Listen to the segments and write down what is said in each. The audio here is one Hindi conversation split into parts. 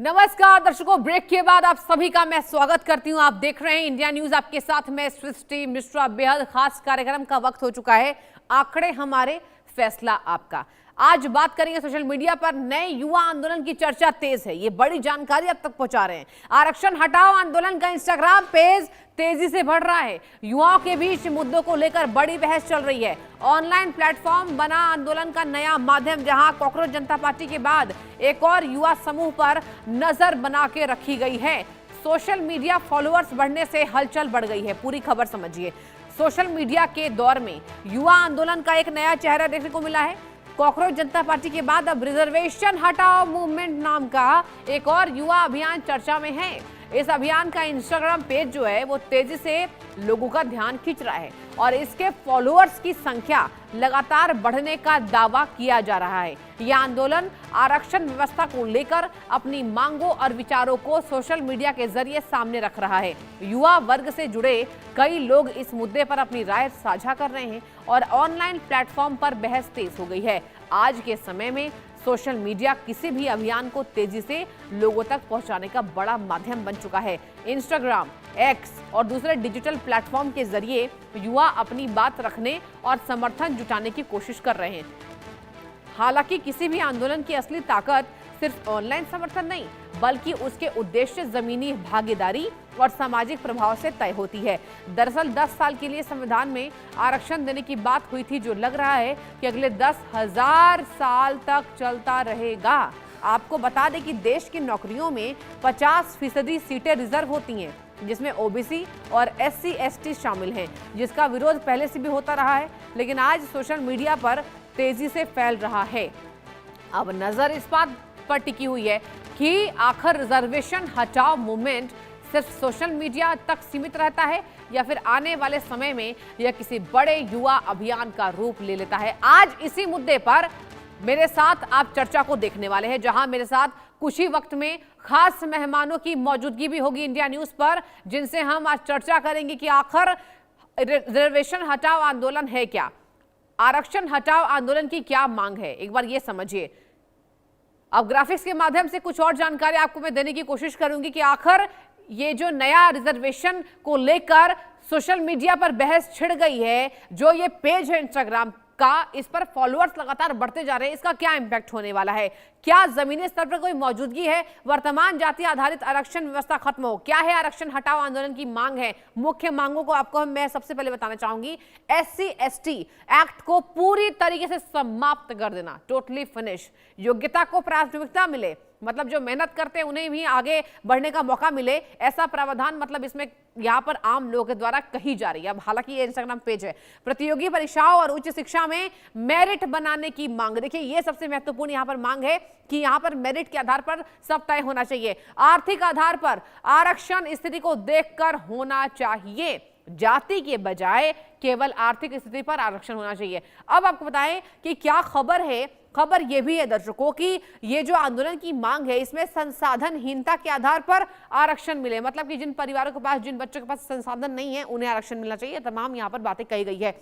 नमस्कार दर्शकों, ब्रेक के बाद आप सभी का मैं स्वागत करती हूं। आप देख रहे हैं इंडिया न्यूज, आपके साथ मैं सृष्टि मिश्रा। बेहद खास कार्यक्रम का वक्त हो चुका है। आंकड़े हमारे, फैसला आपका। आज बात करेंगे सोशल मीडिया पर नए युवा आंदोलन की चर्चा तेज है। ये बड़ी जानकारी अब तक पहुंचा रहे हैं। आरक्षण हटाओ आंदोलन का इंस्टाग्राम पेज तेजी से बढ़ रहा है। युवाओं के बीच मुद्दों को लेकर बड़ी बहस चल रही है। ऑनलाइन प्लेटफॉर्म बना आंदोलन का नया माध्यम, जहां कॉकरोच जनता पार्टी के बाद एक और युवा समूह पर नजर बना के रखी गई है। सोशल मीडिया फॉलोअर्स बढ़ने से हलचल बढ़ गई है। पूरी खबर समझिए। सोशल मीडिया के दौर में युवा आंदोलन का एक नया चेहरा देखने को मिला है। कॉकरोच जनता पार्टी के बाद अब रिजर्वेशन हटाओ मूवमेंट नाम का एक और युवा अभियान चर्चा में है। इस अभियान का इंस्टाग्राम पेज जो है वो तेजी से लोगों का ध्यान खींच रहा है और इसके फॉलोअर्स की संख्या लगातार बढ़ने का दावा किया जा रहा है। यह आंदोलन आरक्षण व्यवस्था को लेकर अपनी मांगों और विचारों को सोशल मीडिया के जरिए सामने रख रहा है। युवा वर्ग से जुड़े कई लोग इस मुद्दे पर अपनी राय साझा कर रहे हैं और ऑनलाइन प्लेटफॉर्म पर बहस तेज हो गई है। आज के समय में सोशल मीडिया किसी भी अभियान को तेजी से लोगों तक पहुंचाने का बड़ा माध्यम बन चुका है। इंस्टाग्राम, एक्स और दूसरे डिजिटल प्लेटफॉर्म के जरिए युवा अपनी बात रखने और समर्थन जुटाने की कोशिश कर रहे हैं। हालांकि किसी भी आंदोलन की असली ताकत सिर्फ ऑनलाइन समर्थन नहीं, बल्कि उसके उद्देश्य जमीनी भागीदारी और सामाजिक प्रभाव से तय होती है। दरअसल 10 साल के लिए संविधान में आरक्षण देने की बात हुई थी, जो लग रहा है कि अगले 10,000 साल तक चलता रहेगा। आपको बता दें कि देश की नौकरियों में 50% सीटें रिजर्व होती हैं, जिसमें ओबीसी और SC/ST शामिल हैं, जिसका विरोध पहले से भी होता रहा है, लेकिन आज सोशल मीडिया पर तेजी से फैल रहा है। अब नजर इस बात पर टिकी हुई है कि आखिर रिजर्वेशन हटाओ मूवमेंट सिर्फ सोशल मीडिया तक सीमित रहता है या फिर आने वाले समय में यह किसी बड़े युवा अभियान का रूप ले लेता है। आज इसी मुद्दे पर मेरे साथ आप चर्चा को देखने वाले हैं, जहां मेरे साथ कुछ ही वक्त में खास मेहमानों की मौजूदगी भी होगी इंडिया न्यूज पर, जिनसे हम आज चर्चा करेंगे कि आखिर रिजर्वेशन हटाओ आंदोलन है क्या, आरक्षण हटाओ आंदोलन की क्या मांग है। एक बार ये समझिए। अब ग्राफिक्स के माध्यम से कुछ और जानकारी आपको मैं देने की कोशिश करूंगी कि आखिर ये जो नया रिजर्वेशन को लेकर सोशल मीडिया पर बहस छिड़ गई है, जो ये पेज है इंस्टाग्राम का, इस पर फॉलोअर्स लगातार बढ़ते जा रहे हैं, इसका क्या इंपैक्ट होने वाला है। क्या जमीनी स्तर पर कोई मौजूदगी है। वर्तमान जाति आधारित आरक्षण व्यवस्था खत्म हो, क्या है आरक्षण हटाओ आंदोलन की मांग है। मुख्य मांगों को आपको मैं सबसे पहले बताना चाहूंगी। SC/ST एक्ट को पूरी तरीके से समाप्त कर देना, टोटली फिनिश। योग्यता को प्राथमिकता मिले, मतलब जो मेहनत करते हैं उन्हें भी आगे बढ़ने का मौका मिले, ऐसा प्रावधान मतलब इसमें यहाँ पर आम लोगों के द्वारा कही जा रही है। अब हालांकि ये इंस्टाग्राम पेज है। प्रतियोगी परीक्षाओं और उच्च शिक्षा में मेरिट बनाने की मांग, देखिए ये सबसे महत्वपूर्ण यहाँ पर मांग है कि यहाँ पर मेरिट के आधार पर सब तय होना चाहिए। आर्थिक आधार पर आरक्षण स्थिति को देखकर होना चाहिए, जाति के बजाय केवल आर्थिक स्थिति पर आरक्षण होना चाहिए। अब आपको बताएं कि क्या खबर है। खबर यह भी है दर्शकों कि ये जो आंदोलन की मांग है, इसमें संसाधनहीनता के आधार पर आरक्षण मिले, मतलब कि जिन परिवारों के पास, जिन बच्चों के पास संसाधन नहीं है, उन्हें आरक्षण मिलना चाहिए। तमाम यहाँ पर बातें कही गई है।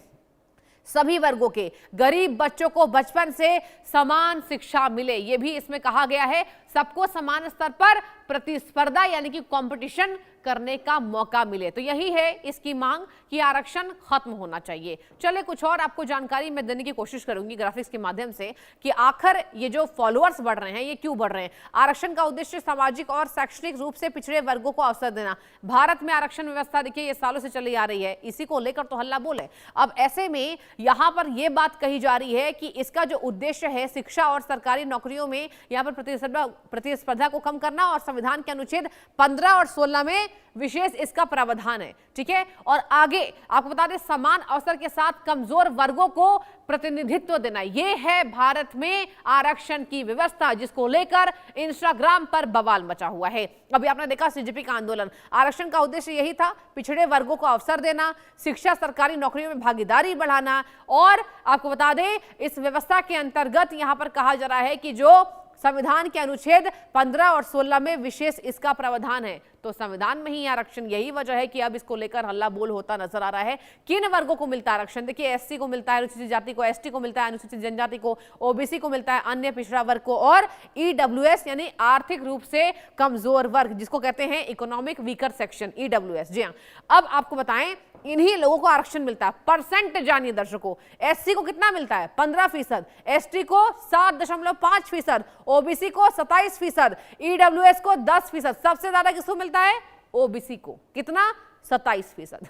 सभी वर्गों के गरीब बच्चों को बचपन से समान शिक्षा मिले, यह भी इसमें कहा गया है। सबको समान स्तर पर प्रतिस्पर्धा यानी कि कंपटीशन करने का मौका मिले। तो यही है इसकी मांग कि आरक्षण खत्म होना चाहिए। चले कुछ और आपको जानकारी मैं देने की कोशिश करूंगी ग्राफिक्स के माध्यम से कि आखिर ये जो फॉलोअर्स बढ़ रहे हैं ये क्यों बढ़ रहे हैं। आरक्षण का उद्देश्य सामाजिक और शैक्षणिक रूप से पिछड़े वर्गों को अवसर देना। भारत में आरक्षण व्यवस्था देखिए ये सालों से चली आ रही है, इसी को लेकर तो हल्ला बोल है। अब ऐसे में यहां पर यह बात कही जा रही है कि इसका जो उद्देश्य है शिक्षा और सरकारी नौकरियों में यहां पर प्रतिस्पर्धा को कम करना और संविधान के अनुच्छेद 15 और 16 में विशेष इसका प्रावधान है। ठीक है, और आगे आपको बता दें समान अवसर के साथ कमजोर वर्गों को प्रतिनिधित्व देना, यह है भारत में आरक्षण की व्यवस्था, जिसको लेकर इंस्टाग्राम पर बवाल मचा हुआ है। अभी आपने देखा CJP का आंदोलन, आरक्षण का उद्देश्य यही था, पिछड़े वर्गों को अवसर देना, शिक्षा सरकारी नौकरियों में भागीदारी बढ़ाना। और आपको बता दें इस व्यवस्था के अंतर्गत यहां पर कहा जा रहा है कि जो संविधान के अनुच्छेद 15 और 16 में विशेष इसका प्रावधान है। तो संविधान में ही आरक्षण, यही वजह है कि अब इसको लेकर हल्ला बोल होता नजर आ रहा है। किन वर्गों को मिलता है आरक्षण? देखिए, एससी को मिलता है, अनुसूचित जाति को, एसटी को मिलता है, अनुसूचित जनजाति को, ओबीसी को मिलता है, अन्य पिछड़ा वर्ग को, और ईडब्ल्यूएस यानी आर्थिक रूप से कमजोर वर्ग, जिसको कहते हैं इकोनॉमिक वीकर सेक्शन, ईडब्ल्यूएस। जी हाँ, अब आपको बताएं, इन्हीं लोगों को आरक्षण मिलता है। परसेंट जानिए दर्शकों, एससी को कितना मिलता है? 15%, एसटी को 7.5%, ओबीसी को 27%, ईडब्ल्यूएस को 10%। सबसे ज्यादा किसको मिलता है? ओबीसी को। कितना? 27%।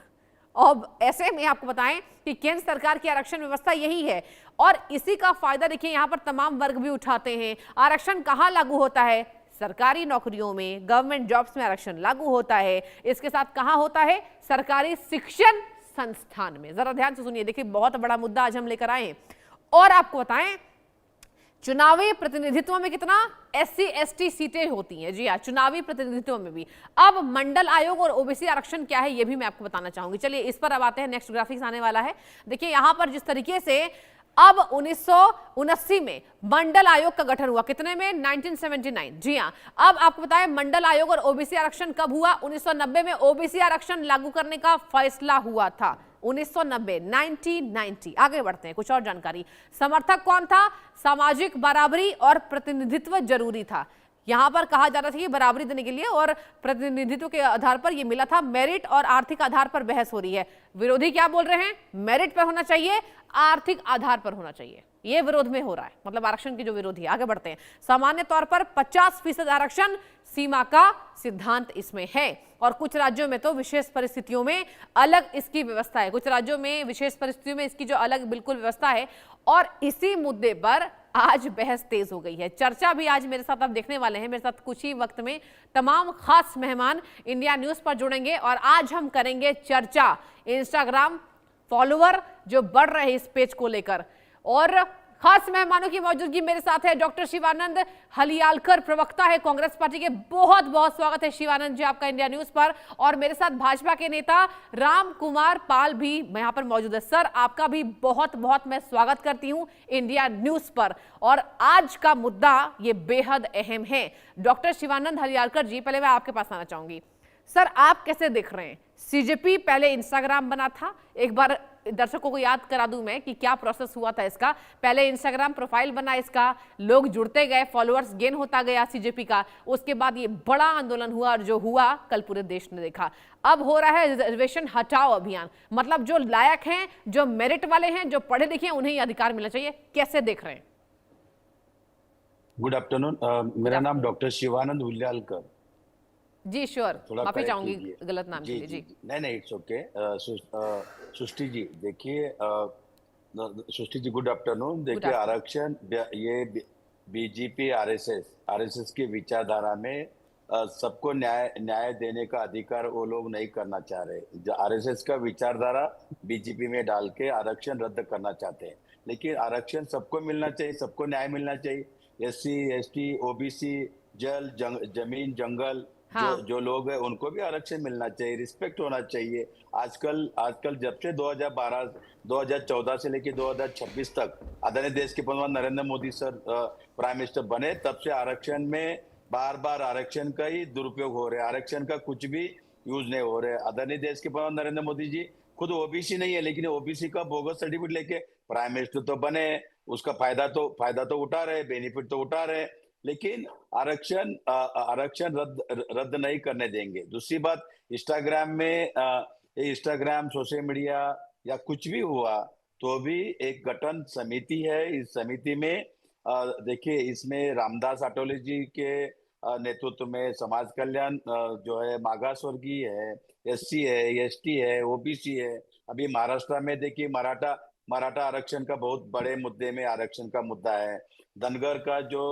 अब ऐसे में आपको बताएं कि केंद्र सरकार की आरक्षण व्यवस्था यही है, और इसी का फायदा देखिए यहां पर तमाम वर्ग भी उठाते हैं। आरक्षण कहां लागू होता है? सरकारी नौकरियों में, गवर्नमेंट जॉब्स में आरक्षण लागू होता है। इसके साथ कहां होता है? सरकारी शिक्षण संस्थान में। जरा ध्यान से सुनिए, देखिए बहुत बड़ा मुद्दा आज हम लेकर आए हैं। और आपको बताएं, चुनावी प्रतिनिधित्व में कितना? एससी एसटी सीटें होती हैं। जी हाँ, चुनावी प्रतिनिधित्व में भी। अब मंडल आयोग और ओबीसी आरक्षण क्या है, यह भी मैं आपको बताना चाहूंगी। चलिए इस पर अब आते हैं, नेक्स्ट ग्राफिक्स आने वाला है। देखिए यहां पर जिस तरीके से अब 1979 में मंडल आयोग का गठन हुआ, कितने में? 1979। जी हाँ, अब आपको बताएं मंडल आयोग और ओबीसी आरक्षण कब हुआ? 1990 में ओबीसी आरक्षण लागू करने का फैसला हुआ था। 1990। आगे बढ़ते हैं, कुछ और जानकारी। समर्थक कौन था? सामाजिक बराबरी और प्रतिनिधित्व जरूरी था। यहां पर कहा जा रहा था कि बराबरी देने के लिए और प्रतिनिधित्व के आधार पर यह मिला था। मेरिट और आर्थिक आधार पर बहस हो रही है। विरोधी क्या बोल रहे हैं? मेरिट पर होना चाहिए, आर्थिक आधार पर होना चाहिए। यह विरोध में हो रहा है, मतलब आरक्षण के जो विरोधी है। आगे बढ़ते हैं। सामान्य तौर पर 50% आरक्षण सीमा का सिद्धांत इसमें है, और कुछ राज्यों में तो विशेष परिस्थितियों में अलग इसकी व्यवस्था है। कुछ राज्यों में विशेष परिस्थितियों में इसकी जो अलग बिल्कुल व्यवस्था है, और इसी मुद्दे पर आज बहस तेज हो गई है। चर्चा भी आज मेरे साथ आप देखने वाले हैं। मेरे साथ कुछ ही वक्त में तमाम खास मेहमान इंडिया न्यूज पर जुड़ेंगे, और आज हम करेंगे चर्चा इंस्टाग्राम फॉलोअर जो बढ़ रहे हैं इस पेज को लेकर। और खास मेहमानों की मौजूदगी मेरे साथ है डॉक्टर शिवानंद हलियालकर, प्रवक्ता है कांग्रेस पार्टी के। बहुत बहुत स्वागत है शिवानंद जी आपका इंडिया न्यूज पर। और मेरे साथ भाजपा के नेता राम कुमार पाल भी यहाँ पर मौजूद है। सर, आपका भी बहुत बहुत मैं स्वागत करती हूँ इंडिया न्यूज पर। और आज का मुद्दा ये बेहद अहम है। डॉक्टर शिवानंद हलियालकर जी, पहले मैं आपके पास आना चाहूंगी। सर, आप कैसे देख रहे हैं? सीजेपी पहले इंस्टाग्राम बना था, एक बार दर्शकों को याद करा दूं मैं कि क्या प्रोसेस हुआ था इसका। पहले इंस्टाग्राम प्रोफाइल बना इसका, लोग जुड़ते गए, फॉलोअर्स गेन होता गया सीजेपी का। उसके बाद ये बड़ा आंदोलन हुआ, और जो हुआ कल पूरे देश ने देखा। अब हो रहा है रिजर्वेशन हटाओ अभियान, मतलब जो लायक हैं, जो मेरिट वाले हैं, जो पढ़े लिखे हैं, उन्हें ये अधिकार मिलना चाहिए। कैसे देख रहे हैं? Good afternoon. मेरा नाम डॉक्टर शिवानंद हुलियालकर। जी श्योर, माफी चाहूंगी गलत नाम के लिए। जी नहीं, इट्स ओके। सृष्टि जी, देखिए सृष्टि जी, गुड आफ्टरनून। देखिए, आरक्षण ये बीजेपी आरएसएस की विचारधारा में सबको न्याय देने का अधिकार वो लोग नहीं करना चाह रहे। आरएसएस का विचारधारा बीजेपी में डाल के आरक्षण रद्द करना चाहते हैं। लेकिन आरक्षण सबको मिलना चाहिए, सबको न्याय मिलना चाहिए। एससी एसटी ओबीसी, जमीन जंगल, हाँ। जो लोग हैं उनको भी आरक्षण मिलना चाहिए, रिस्पेक्ट होना चाहिए। आजकल जब से 2014 से लेकर 2026 तक आदरणीय देश के प्रधानमंत्री Narendra Modi sir prime minister बने, तब से आरक्षण में बार आरक्षण का ही दुरुपयोग हो रहा है। आरक्षण का कुछ भी यूज नहीं हो रहा है। आदरणीय देश के प्रधानमंत्री नरेंद्र मोदी जी खुद ओबीसी नहीं है, लेकिन ओबीसी का बोगस सर्टिफिकेट लेके प्राइम मिनिस्टर तो बने, उसका फायदा तो उठा रहे, बेनिफिट तो उठा रहे, लेकिन आरक्षण रद्द नहीं करने देंगे। दूसरी बात, इंस्टाग्राम सोशल मीडिया या कुछ भी हुआ तो भी एक गठन समिति है। इस समिति में देखिए, इसमें रामदास आठवले जी के नेतृत्व में समाज कल्याण जो है, मागास वर्गीय है, एससी है, एसटी है, ओबीसी है। अभी महाराष्ट्र में देखिए, मराठा आरक्षण का बहुत बड़े मुद्दे में आरक्षण का मुद्दा है। धनगर का जो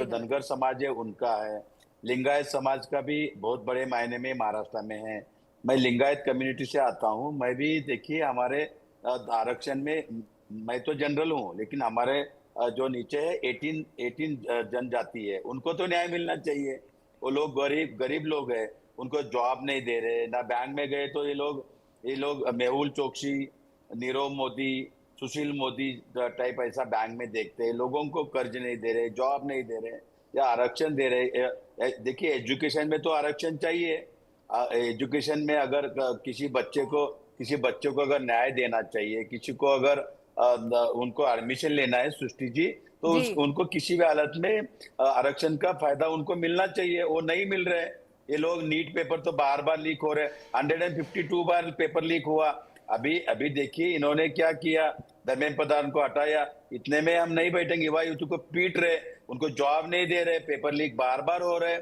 धनगर समाज है उनका है। लिंगायत समाज का भी बहुत बड़े मायने में महाराष्ट्र में है। मैं लिंगायत कम्युनिटी से आता हूँ। मैं भी देखिए, हमारे आरक्षण में, मैं तो जनरल हूँ, लेकिन हमारे जो नीचे है 18 जनजाति है, उनको तो न्याय मिलना चाहिए। वो लोग गरीब लोग हैं, उनको जॉब नहीं दे रहे, ना बैंक में गए तो ये लोग मेहुल चोकसी, नीरव मोदी, सुशील मोदी टाइप ऐसा बैंक में देखते हैं, लोगों को कर्ज नहीं दे रहे, जॉब नहीं दे रहे या आरक्षण दे रहे। देखिए एजुकेशन में तो आरक्षण चाहिए। एजुकेशन में अगर किसी बच्चे को अगर न्याय देना चाहिए, किसी को अगर उनको एडमिशन लेना है सृष्टि जी, तो जी उनको किसी भी हालत में आरक्षण का फायदा उनको मिलना चाहिए, वो नहीं मिल रहे। ये लोग नीट पेपर तो बार बार लीक हो रहे, 152 बार पेपर लीक हुआ। अभी अभी देखिए इन्होंने क्या किया, धर्मेंद्र प्रधान को हटाया। इतने में हम नहीं बैठेंगे, युवा युवती को पीट रहे, उनको जॉब नहीं दे रहे, पेपर लीक बार बार हो रहे।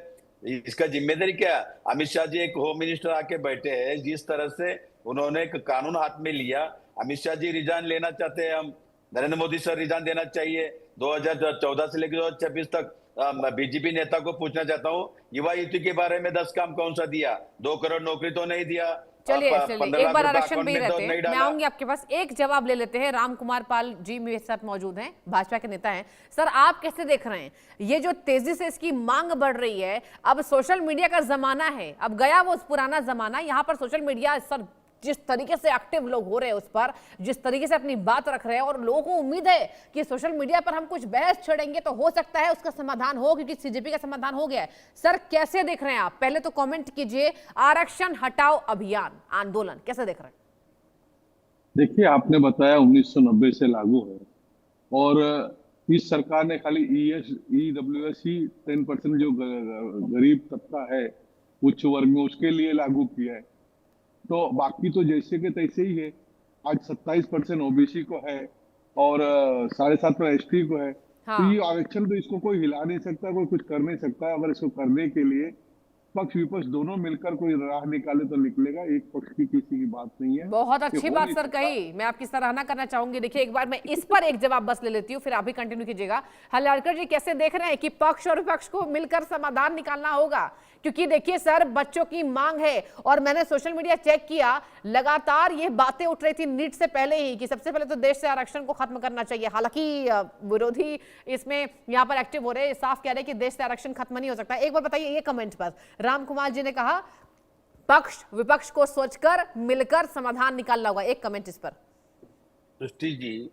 इसका जिम्मेदारी क्या? अमित शाह जी एक होम मिनिस्टर आके बैठे हैं, जिस तरह से उन्होंने एक कानून हाथ में लिया। अमित शाह जी रिजाइन लेना चाहते हैं, हम नरेंद्र मोदी सर रिजाइन देना चाहिए। 2014 से लेकर 2026 तक बीजेपी नेता को पूछना चाहता हूँ, युवा युवती के बारे में 10 काम कौन सा दिया? 2 करोड़ नौकरी तो नहीं दिया, चलिए 15 एक लाख बार रुपए आरक्षण अकाउंट पे ही में तो रहते नहीं हैं, मैं डाला। आऊंगी आपके पास। एक जवाब ले लेते हैं, राम कुमार पाल जी मेरे साथ मौजूद हैं, भाजपा के नेता हैं। सर आप कैसे देख रहे हैं ये जो तेजी से इसकी मांग बढ़ रही है? अब सोशल मीडिया का जमाना है, अब गया वो पुराना जमाना। यहाँ पर सोशल मीडिया सर जिस तरीके से एक्टिव लोग हो रहे हैं उस पर, जिस तरीके से अपनी बात रख रहे हैं, और लोगों को उम्मीद है कि सोशल मीडिया पर हम कुछ बहस छेड़ेंगे तो हो सकता है उसका समाधान हो, क्योंकि सीजेपी का समाधान हो गया है। सर कैसे देख रहे हैं आप? पहले तो कमेंट कीजिए, आरक्षण हटाओ अभियान आंदोलन कैसे देख रहे हैं? देखिए, आपने बताया 1990 से लागू है और इस सरकार ने खाली ईडब्ल्यूएस ही 10% जो गरीब तबका है उच्च वर्ग में उसके लिए लागू किया है। तो बाकी तो जैसे के तैसे ही है। आज 27% ओबीसी को है और 7.5% एसटी को है। तो हाँ ये आरक्षण तो इसको कोई हिला नहीं सकता, कोई कुछ कर नहीं सकता। अगर इसको करने के लिए पक्ष विपक्ष दोनों मिलकर कोई राह निकाले तो निकलेगा। एक पक्ष की किसी की बात नहीं है, बहुत ये अच्छी हो बात नहीं सर सकता। कही, मैं आपकी सराहना करना चाहूंगी। देखिए एक बार मैं इस पर एक जवाब बस ले लेती हूँ, फिर आप भी कंटिन्यू कीजिएगा। हलालकर जी कैसे देख रहे हैं कि पक्ष और विपक्ष को मिलकर समाधान निकालना होगा? क्योंकि देखिए सर बच्चों की मांग है, और मैंने सोशल मीडिया चेक किया, लगातार ये बातें उठ रही थी नीट से पहले ही कि सबसे पहले तो देश से आरक्षण को खत्म करना चाहिए। हालांकि विरोधी इसमें यहाँ पर एक्टिव हो रहे हैं, साफ कह रहे हैं कि देश से आरक्षण खत्म नहीं हो सकता। एक बार बताइए ये कमेंट पर, राम कुमार जी ने कहा पक्ष विपक्ष को सोचकर मिलकर समाधान निकालना होगा, एक कमेंट इस पर। सृष्टि जी,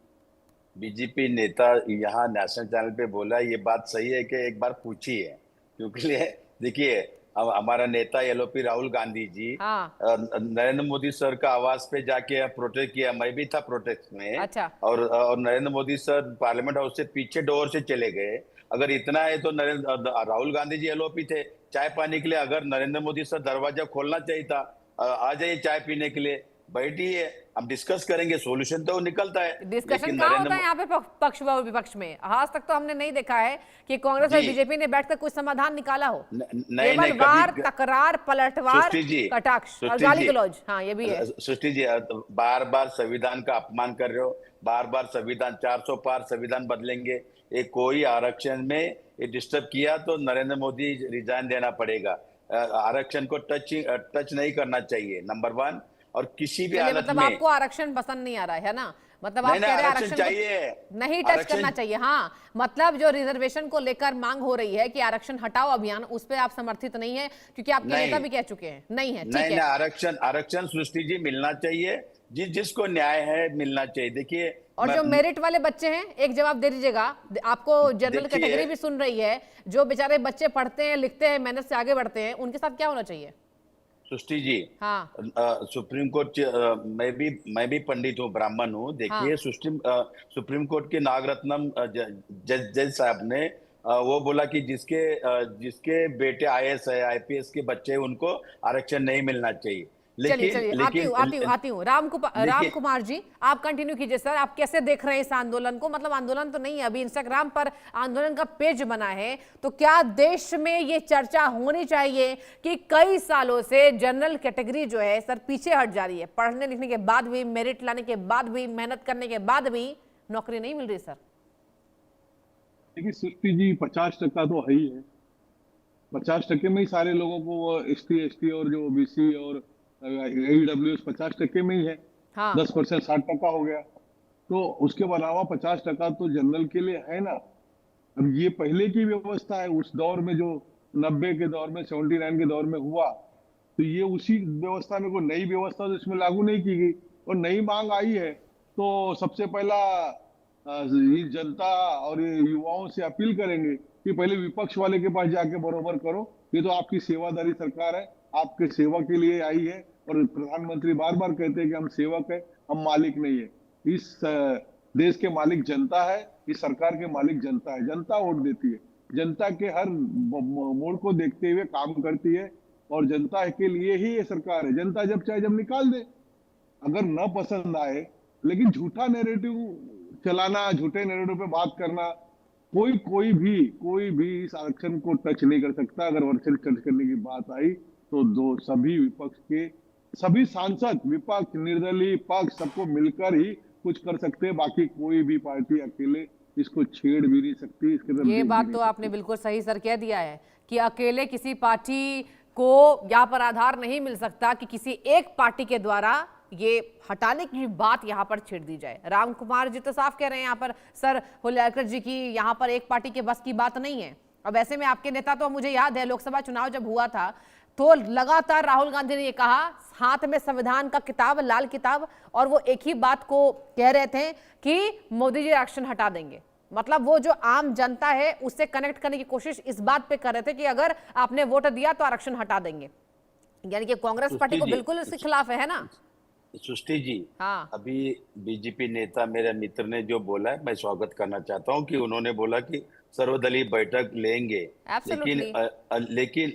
बीजेपी नेता यहाँ नेशनल चैनल पे बोला, ये बात सही है कि एक बार पूछी है, क्योंकि देखिए हमारा नेता एलओपी राहुल गांधी जी हाँ नरेंद्र मोदी सर का आवास पे जाके प्रोटेस्ट किया। मैं भी था प्रोटेस्ट में। अच्छा और Narendra Modi sir parliament house से पीछे डोर से चले गए। अगर इतना है तो राहुल गांधी जी एलओपी थे चाय पानी के लिए, अगर नरेंद्र मोदी सर दरवाजा खोलना चाहिए था, आ जाइए चाय पीने के लिए, बैठिए, हम डिस्कस करेंगे, सॉल्यूशन तो निकलता है। डिस्कशन कहाँ होता है यहाँ पे पक्ष व विपक्ष में? आज तक तो हमने नहीं देखा है कि कांग्रेस और जी बीजेपी ने बैठकर कुछ समाधान निकाला हो। नहीं केवल नहीं वार, कभी तकरार, पलटवार, सृष्टि जी, कटाक्ष और सृष्टि गाली जी, गलौज, हाँ ये भी है। सृष्टि जी, बार बार संविधान का अपमान कर रहे हो। बार बार संविधान 400 पार संविधान बदलेंगे, ये कोई आरक्षण में ये डिस्टर्ब किया तो नरेंद्र मोदी रिजाइन देना पड़ेगा। आरक्षण को टच नहीं करना चाहिए, नंबर 1। और किसी भी चलिए हालत मतलब में आपको आरक्षण पसंद नहीं आ रहा है ना? मतलब आप नहीं कह रहे हैं आरक्षण आरक्षण चाहिए, को नहीं टच आरक्षण करना चाहिए। हाँ मतलब जो रिजर्वेशन को लेकर मांग हो रही है कि आरक्षण हटाओ अभियान, उस पर आप समर्थित नहीं है, क्योंकि आपके नेता नहीं भी कह चुके हैं नहीं है। ठीक नहीं है, आरक्षण सृष्टि जी मिलना चाहिए, जिसको न्याय है मिलना चाहिए। देखिए और जो मेरिट वाले बच्चे हैं, एक जवाब दे दीजिएगा, आपको जनरल देखिए, कैटेगरी भी सुन रही है, जो बेचारे बच्चे पढ़ते हैं, लिखते हैं, मेहनत से आगे बढ़ते हैं, उनके साथ क्या होना चाहिए? सृष्टि जी, हाँ सुप्रीम कोर्ट, मैं भी पंडित हूँ, ब्राह्मण हूँ। देखिए हाँ सुप्रीम कोर्ट के नागरत्नम जज साहब ने वो बोला कि जिसके बेटे आईएएस है, आईपीएस के बच्चे हैं, उनको आरक्षण नहीं मिलना चाहिए। चलिए लेकिन चलिए लेकिन आती हूँ राम देखिए कुमार जी, आप कंटिन्यू कीजिए सर। आप कैसे देख रहे हैं इस आंदोलन को? मतलब आंदोलन तो नहीं है, अभी इंस्टाग्राम पर आंदोलन का पेज बना है, तो क्या देश में ये चर्चा होनी चाहिए कि कई सालों से जनरल कैटेगरी जो है सर पीछे हट जा रही है, पढ़ने लिखने के बाद भी, मेरिट लाने के बाद भी, मेहनत करने के बाद भी नौकरी नहीं मिल रही सर? देखिए सृष्टि जी, 50% तो है ही है। 50% में ही सारे लोगों को एसटी और जो ओबीसी और ईडब्ल्यूएस 50% में ही है। हाँ 10% 60% हो गया, तो उसके अलावा 50% तो जनरल के लिए है ना। अब ये पहले की व्यवस्था है, उस दौर में जो 90 के दौर में, 79 के दौर में हुआ, तो ये उसी व्यवस्था में कोई नई व्यवस्था तो इसमें लागू नहीं की गई और नई मांग आई है। तो सबसे पहला ये जनता और ये युवाओं से अपील करेंगे कि पहले विपक्ष वाले के पास जाके बरोबर करो। ये तो आपकी सेवादारी सरकार है, आपके सेवा के लिए आई है, और प्रधानमंत्री बार बार कहते हैं कि हम सेवक है, हम मालिक नहीं है। इस देश के मालिक जनता है, इस सरकार के मालिक जनता है। जनता वोट देती है, जनता के हर मोड़ को देखते हुए काम करती है, और जनता के लिए ही ये सरकार है। जनता जब चाहे जब निकाल दे, अगर न पसंद आए। लेकिन झूठा नैरेटिव चलाना, झूठे नैरेटिव पे बात करना, कोई भी इस आरक्षण को टच नहीं कर सकता। अगर आरक्षण टच करने की बात आई तो सभी विपक्ष के सभी सांसद, विपक्ष, निर्दलीय पक्ष, सबको मिलकर ही कुछ कर सकते हैं। बाकी कोई भी पार्टी अकेले इसको छेड़ भी नहीं सकती। इसके तरफ ये देख बात भी तो नहीं आपने बिल्कुल सही सर कह दिया है कि अकेले किसी पार्टी को यहाँ पर आधार नहीं मिल सकता कि किसी एक पार्टी के द्वारा ये हटाने की बात यहाँ पर छेड़ दी जाए। राम कुमार जी तो साफ कह रहे हैं यहाँ पर सर हुलाकर जी की यहाँ पर एक पार्टी के बस की बात नहीं है। अब ऐसे में आपके नेता तो मुझे याद है लोकसभा चुनाव जब हुआ था तो लगातार राहुल गांधी ने ये कहा, हाथ में संविधान का किताब, लाल किताब, और वो एक ही बात को कह रहे थे कि मोदी जी आरक्षण हटा देंगे। मतलब वो जो आम जनता है उससे कनेक्ट करने की कोशिश इस बात पे कर रहे थे कि अगर आपने वोट दिया तो आरक्षण हटा देंगे। यानी कि कांग्रेस पार्टी को बिल्कुल इसके खिलाफ है ना। सृष्टि जी, हाँ। अभी बीजेपी नेता मेरे मित्र ने जो बोला है, मैं स्वागत करना चाहता हूं कि उन्होंने बोला कि सर्वदलीय बैठक लेंगे।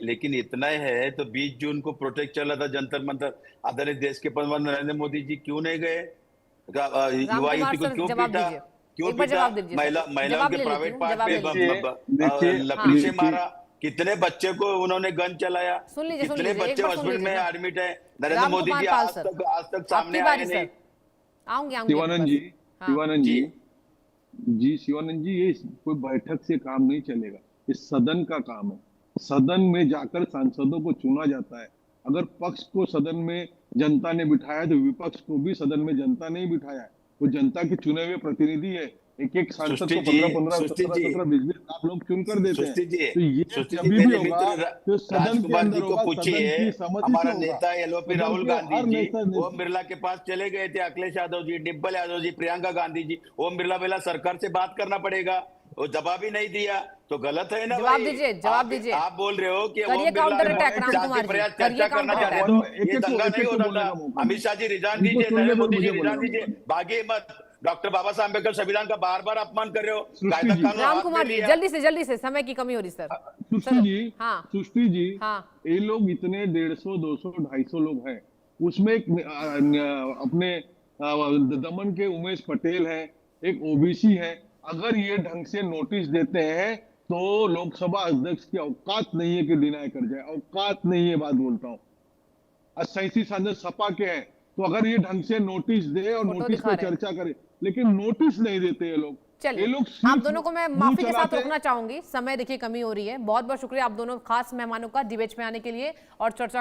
लेकिन इतना है तो 20 जून को प्रोटेस्ट चला था जंतर मंतर, आदरणीय देश के प्रधानमंत्री नरेंद्र मोदी जी क्यों नहीं गए? युवा युवती को क्यों पीटा? क्यों पीटा? महिलाओं के प्राइवेट पार्ट पे लकड़ी से मारा। कितने बच्चे को उन्होंने गन चलाया, कितने बच्चे हॉस्पिटल में एडमिट है। नरेंद्र मोदी जी आज तक सामने आए नहीं। शिवानंद जी, ये कोई बैठक से काम नहीं चलेगा, ये सदन का काम है। सदन में जाकर सांसदों को चुना जाता है। अगर पक्ष को सदन में जनता ने बिठाया तो विपक्ष को भी सदन में जनता ने ही बिठाया है। वो जनता के चुने हुए प्रतिनिधि है। एक सांसद को 15-15, 17-17, 20-20 आप लोग चुनकर देते हैं। तो ये जब भी होगा तो सदन के अंदर होगा, सदन की सहमति से हमारा नेता एलओपी राहुल गांधी जी ओम बिरला के पास चले गए थे, अखिलेश यादव जी, डिम्पल यादव जी, प्रियंका गांधी जी। ओम बिरला बोला सरकार से बात करना पड़ेगा, वो जवाब ही नहीं दिया तो गलत है ना। जवाब दीजिए, जवाब दीजिए। आप बोल रहे हो कि करिए काउंटर अटैक राम कुमार जी, चर्चा करना चाहते हैं तो ये दंगा नहीं होता था। अमित शाह जी रिजाइन दीजिए, नरेंद्र मोदी जी रिजाइन दीजिए, भागिए मत। डॉक्टर बाबा साहब अम्बेडकर संविधान का बार बार अपमान कर रहे हो। कायदा कानून राम कुमार जी जल्दी से समय की कमी हो रही सर। सृष्टि जी, ये लोग इतने 150, 200, 250 लोग हैं, उसमें एक अपने दमन के उमेश पटेल है, एक ओबीसी है। अगर ये ढंग से नोटिस देते हैं तो लोकसभा अध्यक्ष की औकात नहीं है कि डिनाई कर जाए, औकात नहीं है, बात बोलता हूँ। 87 सांसद सपा के हैं, तो अगर ये ढंग से नोटिस दे और नोटिस पर चर्चा करे, लेकिन नोटिस नहीं देते ये लोग। चलिए, आप दोनों को मैं माफी के साथ रोकना चाहूंगी, समय देखिए कमी हो रही है। बहुत बहुत शुक्रिया आप दोनों खास मेहमानों का डिबेट में आने के लिए और चर्चा